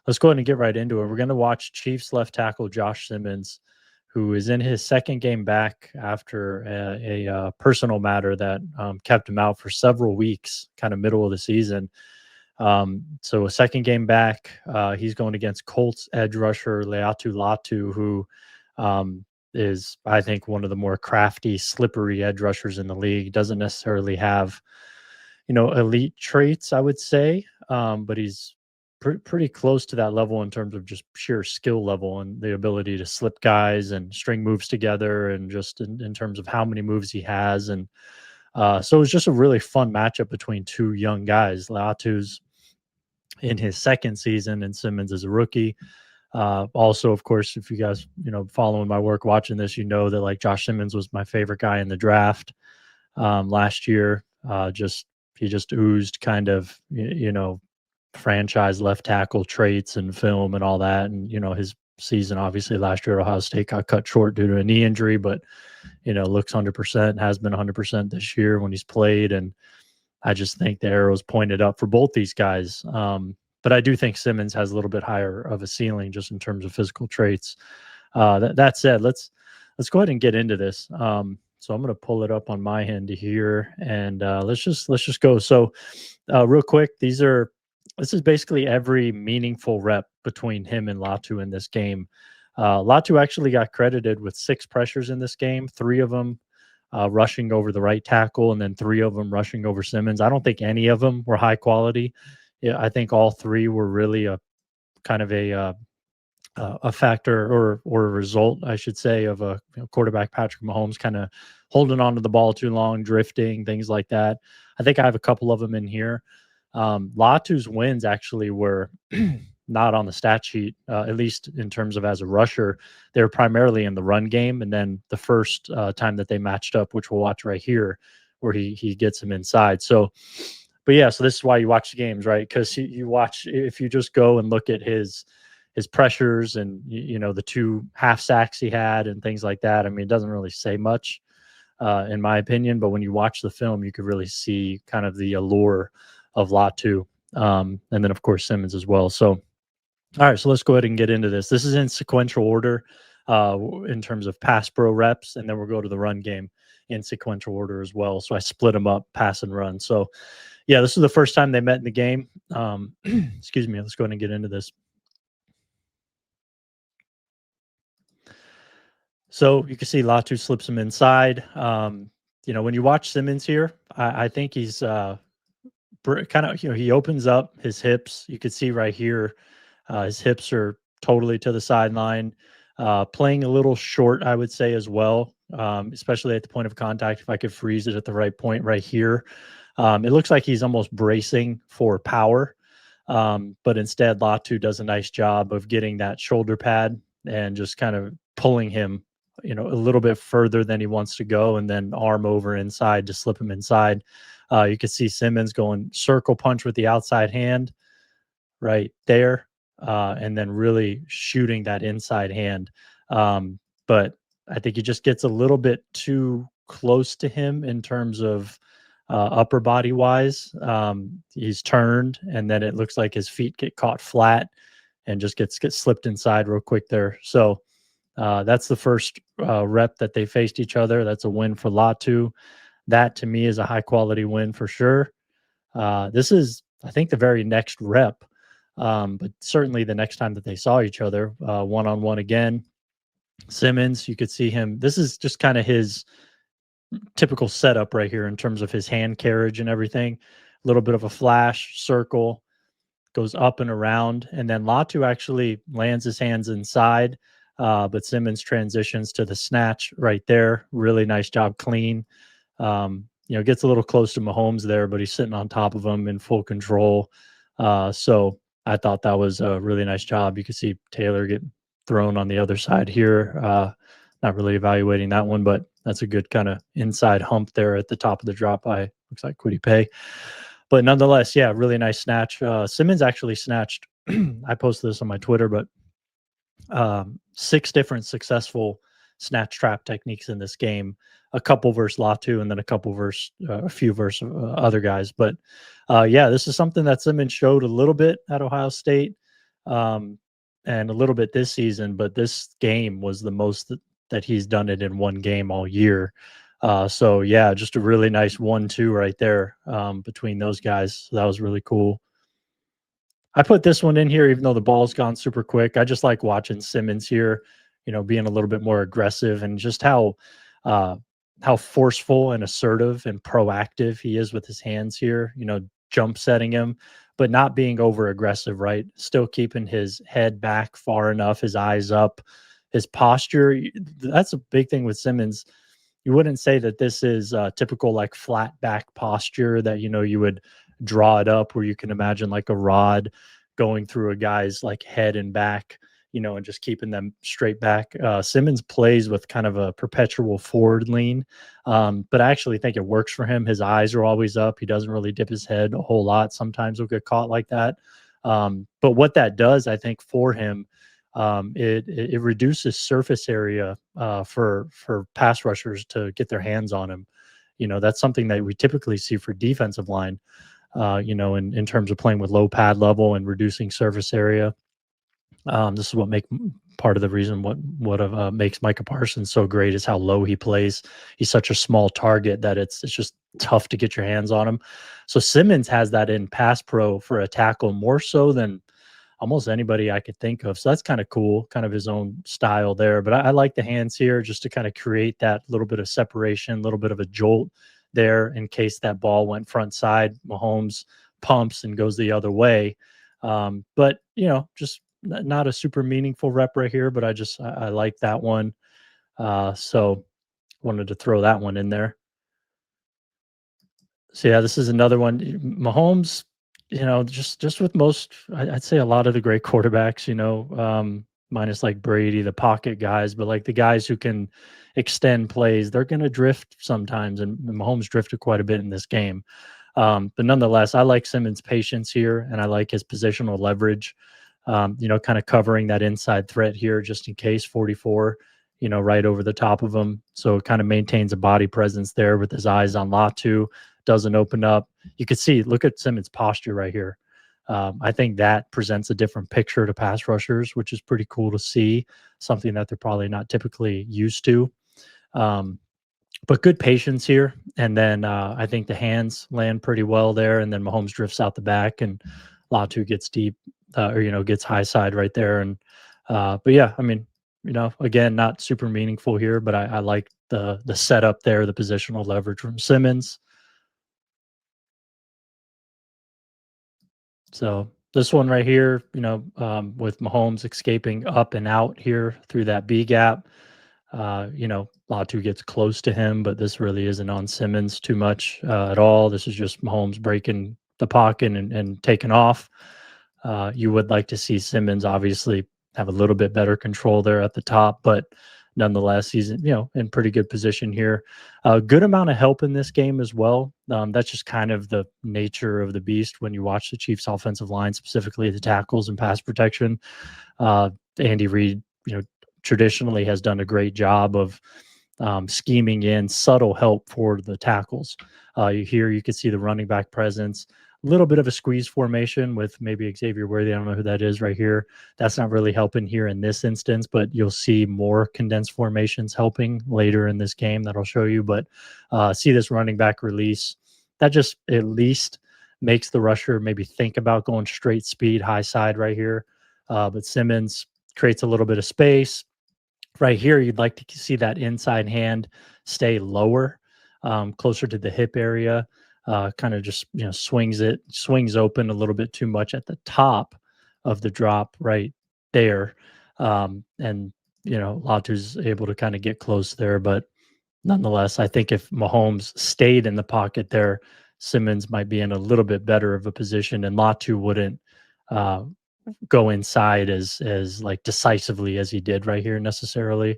let's go ahead and get right into it. We're going to watch Chiefs left tackle Josh Simmons, who is in his second game back after a personal matter that kept him out for several weeks, kind of middle of the season. So a second game back, he's going against Colts edge rusher Laiatu, who is, I think, one of the more crafty, slippery edge rushers in the league. Doesn't necessarily have, elite traits, I would say, but he's pretty close to that level in terms of just sheer skill level and the ability to slip guys and string moves together, and just in terms of how many moves he has. And so it was just a really fun matchup between two young guys. Laiatu's in his second season and Simmons is a rookie. Also, of course, if you guys, following my work, watching this, that like Josh Simmons was my favorite guy in the draft last year. He just oozed kind of, franchise left tackle traits and film and all that. And, his season, obviously last year at Ohio State got cut short due to a knee injury, but, looks 100%, has been 100% this year when he's played. And I just think the arrow's pointed up for both these guys. But I do think Simmons has a little bit higher of a ceiling just in terms of physical traits. That said, let's go ahead and get into this. So I'm going to pull it up on my end here, and let's just go. So real quick, this is basically every meaningful rep between him and Latu in this game. Latu actually got credited with 6 pressures in this game, 3 of them rushing over the right tackle, and then 3 of them rushing over Simmons. I don't think any of them were high quality. Yeah, I think all 3 were really a kind of a factor or a result, I should say, of a quarterback Patrick Mahomes kind of holding on to the ball too long, drifting, things like that. I think I have a couple of them in here. Latu's wins actually were not on the stat sheet, at least in terms of as a rusher. They were primarily in the run game, and then the first time that they matched up, which we'll watch right here, where he gets him inside. So, but yeah, so this is why you watch the games, right? Because you watch, if you just go and look at his pressures and the 2 half sacks he had and things like that, I mean, it doesn't really say much in my opinion, but when you watch the film, you could really see kind of the allure of Latu, and then of course Simmons as well. So all right, so let's go ahead and get into this. This is in sequential order in terms of pass pro reps, and then we'll go to the run game in sequential order as well. So I split them up, pass and run. So yeah, this is the first time they met in the game. Excuse me. Let's go ahead and get into this. So you can see Latu slips him inside. When you watch Simmons here, I think he's kind of, he opens up his hips. You can see right here, his hips are totally to the sideline, playing a little short, I would say, as well, especially at the point of contact. If I could freeze it at the right point right here, it looks like he's almost bracing for power. But instead, Latu does a nice job of getting that shoulder pad and just kind of pulling him, a little bit further than he wants to go, and then arm over inside to slip him inside. You can see Simmons going circle punch with the outside hand right there, and then really shooting that inside hand. But I think he just gets a little bit too close to him in terms of upper body wise. He's turned, and then it looks like his feet get caught flat and just gets slipped inside real quick there. So that's the first rep that they faced each other. That's a win for Latu. That to me is a high quality win for sure. This is, I think, the very next rep, but certainly the next time that they saw each other one-on-one again. Simmons, you could see him. This is just kind of his typical setup right here in terms of his hand carriage and everything. A little bit of a flash, circle, goes up and around, and then Latu actually lands his hands inside, but Simmons transitions to the snatch right there. Really nice job, clean. Gets a little close to Mahomes there, but he's sitting on top of him in full control. So I thought that was a really nice job. You can see Taylor get thrown on the other side here. Not really evaluating that one, but that's a good kind of inside hump there at the top of the drop by, looks like Kwity Paye. But nonetheless, yeah, really nice snatch. Simmons actually snatched, I posted this on my Twitter, but 6 different successful snatch trap techniques in this game. A couple versus Latu, and then a few versus other guys. But yeah, this is something that Simmons showed a little bit at Ohio State. um, and a little bit this season, but this game was the most that he's done it in one game all year. So yeah, just a really nice 1-2 right there between those guys. So that was really cool. I put this one in here, even though the ball's gone super quick. I just like watching Simmons here, being a little bit more aggressive and just uh, how forceful and assertive and proactive he is with his hands here. Jump setting him, but not being over aggressive. Right, still keeping his head back far enough, his eyes up, his posture. That's a big thing with Simmons. You wouldn't say that this is typical like flat back posture that you would draw it up where you can imagine like a rod going through a guy's like head and back, and just keeping them straight back. Simmons plays with kind of a perpetual forward lean, but I actually think it works for him. His eyes are always up. He doesn't really dip his head a whole lot. Sometimes he'll get caught like that. But what that does, I think, for him, it reduces surface area for pass rushers to get their hands on him. That's something that we typically see for defensive line. In terms of playing with low pad level and reducing surface area. This is what make part of the reason what makes Micah Parsons so great is how low he plays. He's such a small target that it's just tough to get your hands on him. So Simmons has that in pass pro for a tackle more so than almost anybody I could think of. So that's kind of cool, kind of his own style there. But I like the hands here just to kind of create that little bit of separation, a little bit of a jolt there in case that ball went front side. Mahomes pumps and goes the other way. But just not a super meaningful rep right here, but I like that one. So wanted to throw that one in there. So yeah, this is another one. Mahomes, just with most, I'd say a lot of the great quarterbacks, minus like Brady, the pocket guys, but like the guys who can extend plays, they're going to drift sometimes, and Mahomes drifted quite a bit in this game. But nonetheless, I like Simmons' patience here, and I like his positional leverage. Kind of covering that inside threat here, just in case 44. Right over the top of him. So it kind of maintains a body presence there with his eyes on Latu, doesn't open up. You could see, look at Simmons' posture right here. I think that presents a different picture to pass rushers, which is pretty cool to see, something that they're probably not typically used to. But good patience here. And then I think the hands land pretty well there. And then Mahomes drifts out the back and Latu gets deep or gets high side right there. And, but yeah, I mean, again, not super meaningful here, but I like the setup there, the positional leverage from Simmons. So this one right here, with Mahomes escaping up and out here through that B gap, Latu gets close to him, but this really isn't on Simmons too much at all. This is just Mahomes breaking the pocket and taking off. You would like to see Simmons obviously have a little bit better control there at the top, but nonetheless, he's in pretty good position here. A good amount of help in this game as well. That's just kind of the nature of the beast when you watch the Chiefs' offensive line, specifically the tackles and pass protection. Andy Reid, traditionally has done a great job of scheming in subtle help for the tackles. You can see the running back presence, a little bit of a squeeze formation with maybe Xavier Worthy. I don't know who that is right here. That's not really helping here in this instance, but you'll see more condensed formations helping later in this game that I'll show you. But see this running back release. That just at least makes the rusher maybe think about going straight speed, high side right here. But Simmons creates a little bit of space, right here. You'd like to see that inside hand stay lower, closer to the hip area. Kind of just swings open a little bit too much at the top of the drop right there, and Latu's able to kind of get close there. But nonetheless, I think if Mahomes stayed in the pocket there, Simmons might be in a little bit better of a position, and Latu wouldn't uh, go inside as like decisively as he did right here necessarily.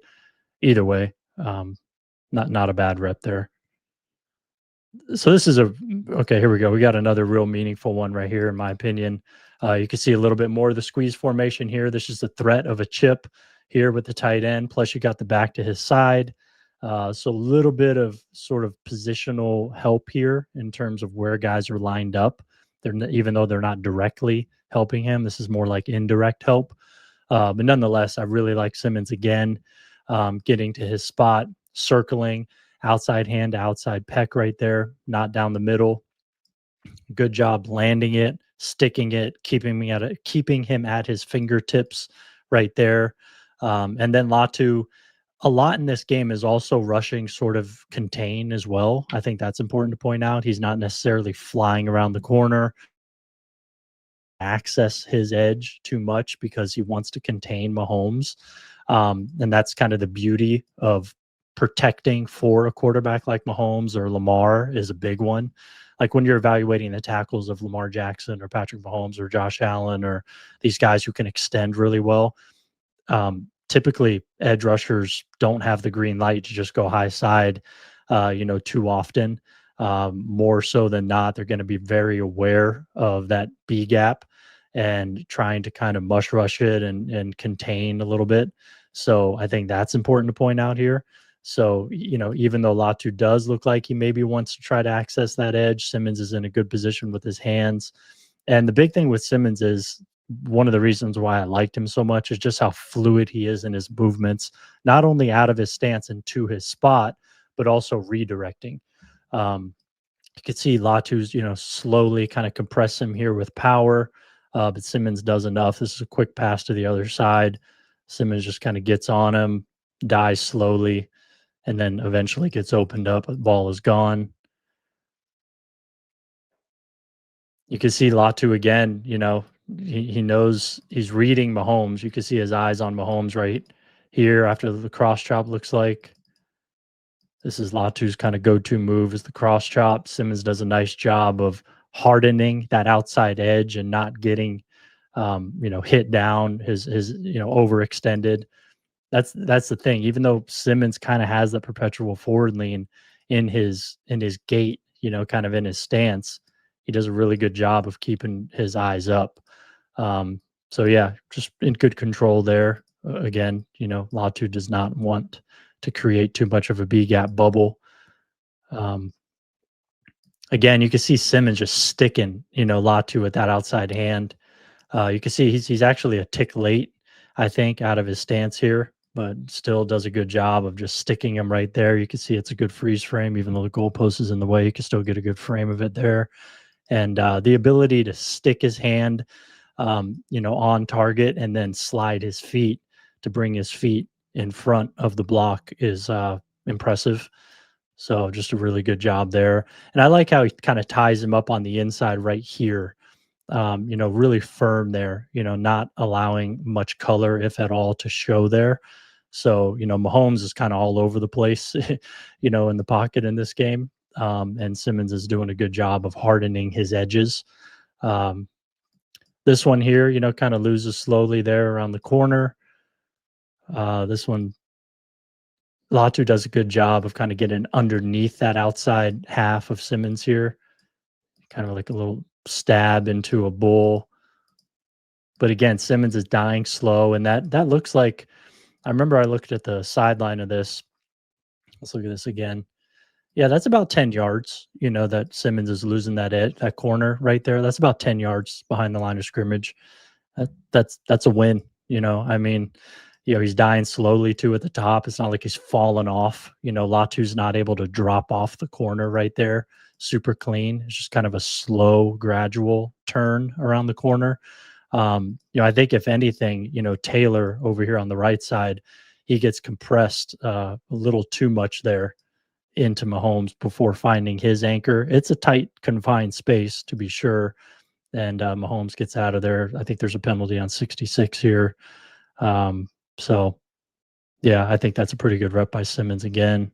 Either way, not a bad rep there. So this is okay. Here we go. We got another real meaningful one right here, in my opinion. You can see a little bit more of the squeeze formation here. This is the threat of a chip here with the tight end. Plus, you got the back to his side. So a little bit of sort of positional help here in terms of where guys are lined up Even though they're not directly helping him, this is more like indirect help. But nonetheless, I really like Simmons again, getting to his spot, circling outside hand to outside peck right there, not down the middle. Good job landing it, sticking it, keeping him at his fingertips right there. And then Latu, a lot in this game is also rushing sort of contain as well. I think that's important to point out. He's not necessarily flying around the corner, access his edge too much because he wants to contain Mahomes. And that's kind of the beauty of protecting for a quarterback like Mahomes or Lamar is a big one. Like when you're evaluating the tackles of Lamar Jackson or Patrick Mahomes or Josh Allen or these guys who can extend really well, typically edge rushers don't have the green light to just go high side, too often. More so than not, they're going to be very aware of that B gap and trying to kind of mush rush it and contain a little bit. So I think that's important to point out here. So, even though Latu does look like he maybe wants to try to access that edge, Simmons is in a good position with his hands. And the big thing with Simmons is one of the reasons why I liked him so much is just how fluid he is in his movements, not only out of his stance and to his spot, but also redirecting. Um, you could see Latu's, slowly kind of compress him here with power, but Simmons does enough. This is a quick pass to the other side. Simmons just kind of gets on him, dies slowly, and then eventually gets opened up. The ball is gone. You can see Latu again, he knows he's reading Mahomes. You can see his eyes on Mahomes right here after the cross chop looks like. This is Latu's kind of go-to move is the cross chop. Simmons does a nice job of hardening that outside edge and not getting hit down, his overextended. That's the thing. Even though Simmons kind of has that perpetual forward lean in his gait, kind of in his stance, he does a really good job of keeping his eyes up. Um, so yeah, just in good control there. Again, Latu does not want to create too much of a B gap bubble. Um, Again, you can see Simmons just sticking, Latu with that outside hand. You can see he's actually a tick late, I think, out of his stance here, but still does a good job of just sticking him right there. You can see it's a good freeze frame, even though the goalpost is in the way. You can still get a good frame of it there, and the ability to stick his hand, on target and then slide his feet to bring his feet in front of the block is impressive. So just a really good job there, and I like how he kind of ties him up on the inside right here, really firm there, not allowing much color, if at all, to show there. So, Mahomes is kind of all over the place, in the pocket in this game. And Simmons is doing a good job of hardening his edges. Um, this one here, kind of loses slowly there around the corner. This one, Latu does a good job of kind of getting underneath that outside half of Simmons here, kind of like a little stab into a bull. But again, Simmons is dying slow, and that looks like I remember I looked at the sideline of this. Let's look at this again. Yeah, that's about 10 yards, that Simmons is losing that corner right there. That's about 10 yards behind the line of scrimmage. That's a win, I mean, he's dying slowly too at the top. It's not like he's fallen off. Latu's not able to drop off the corner right there super clean. It's just kind of a slow, gradual turn around the corner. I think if anything, Taylor over here on the right side, he gets compressed a little too much there into Mahomes before finding his anchor. It's a tight, confined space to be sure, and Mahomes gets out of there. I think there's a penalty on 66 here. Um, so yeah, I think that's a pretty good rep by Simmons again.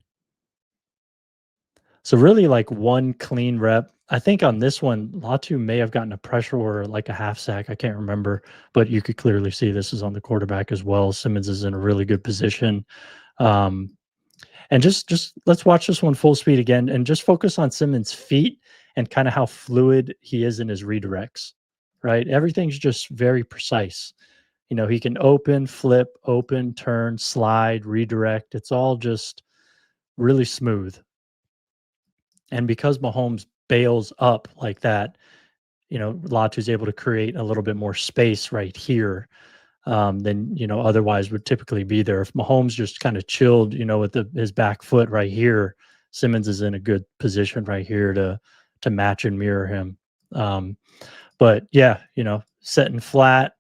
So really like one clean rep. I think on this one, Latu may have gotten a pressure or like a half sack. I can't remember, but you could clearly see this is on the quarterback as well. Simmons is in a really good position. Um, and just let's watch this one full speed again and just focus on Simmons' feet and kind of how fluid he is in his redirects, right? Everything's just very precise. He can open, flip, open, turn, slide, redirect. It's all just really smooth. And because Mahomes bails up like that, Latu's able to create a little bit more space right here than otherwise would typically be there. If Mahomes just kind of chilled, with his back foot right here, Simmons is in a good position right here to match and mirror him. Um, but yeah, setting flat,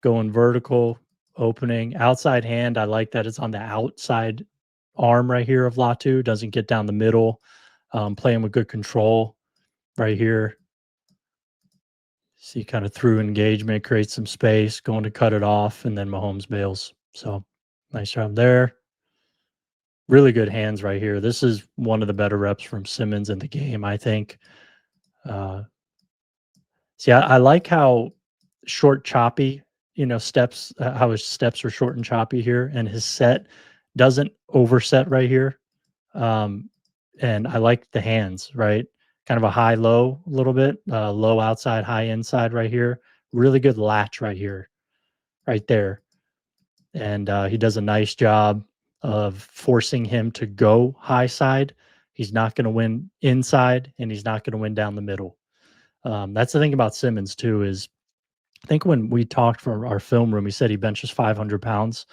going vertical, opening, outside hand. I like that it's on the outside arm right here of Latu, doesn't get down the middle, playing with good control right here. See kind of through engagement, creates some space, going to cut it off, and then Mahomes bails. So nice job there. Really good hands right here. This is one of the better reps from Simmons in the game, I think. Uh, See, I like how short, choppy, steps, how his steps are short and choppy here, and his set doesn't overset right here. Um, and I like the hands, right? Kind of a high low, a little bit, low outside, high inside right here. Really good latch right here, right there. And he does a nice job of forcing him to go high side. He's not going to win inside, and he's not going to win down the middle. That's the thing about Simmons too is I think when we talked from our film room, he said he benches 500 pounds,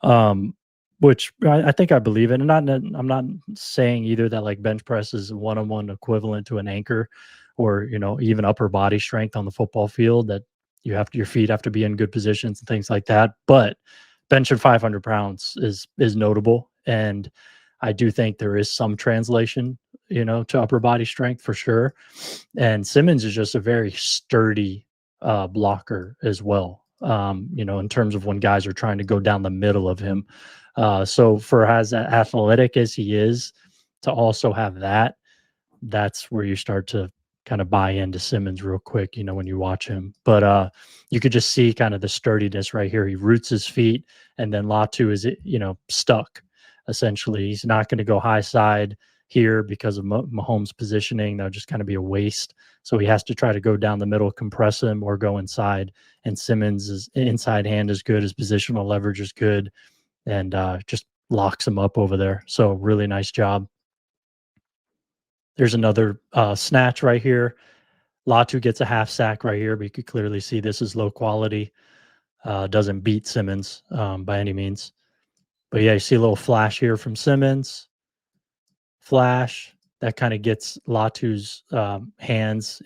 um, which I think I believe it. And I'm not saying either that like bench press is one-on-one equivalent to an anchor or, even upper body strength on the football field that your feet have to be in good positions and things like that. But benching 500 pounds is notable. And I do think there is some translation, to upper body strength for sure. And Simmons is just a very sturdy blocker as well. In terms of when guys are trying to go down the middle of him. So for as athletic as he is, to also have that, that's where you start to kind of buy into Simmons real quick, when you watch him. But you could just see kind of the sturdiness right here. He roots his feet, and then Latu is, stuck. Essentially, he's not going to go high side here because of Mahomes' positioning. That would just kind of be a waste. So he has to try to go down the middle, compress him, or go inside. And Simmons' inside hand is good. His positional leverage is good, and just locks him up over there. So really nice job. There's another snatch right here. Latu gets a half sack right here, but you could clearly see this is low quality. Doesn't beat Simmons by any means. But yeah, you see a little flash here from Simmons. Flash that kind of gets Latu's hands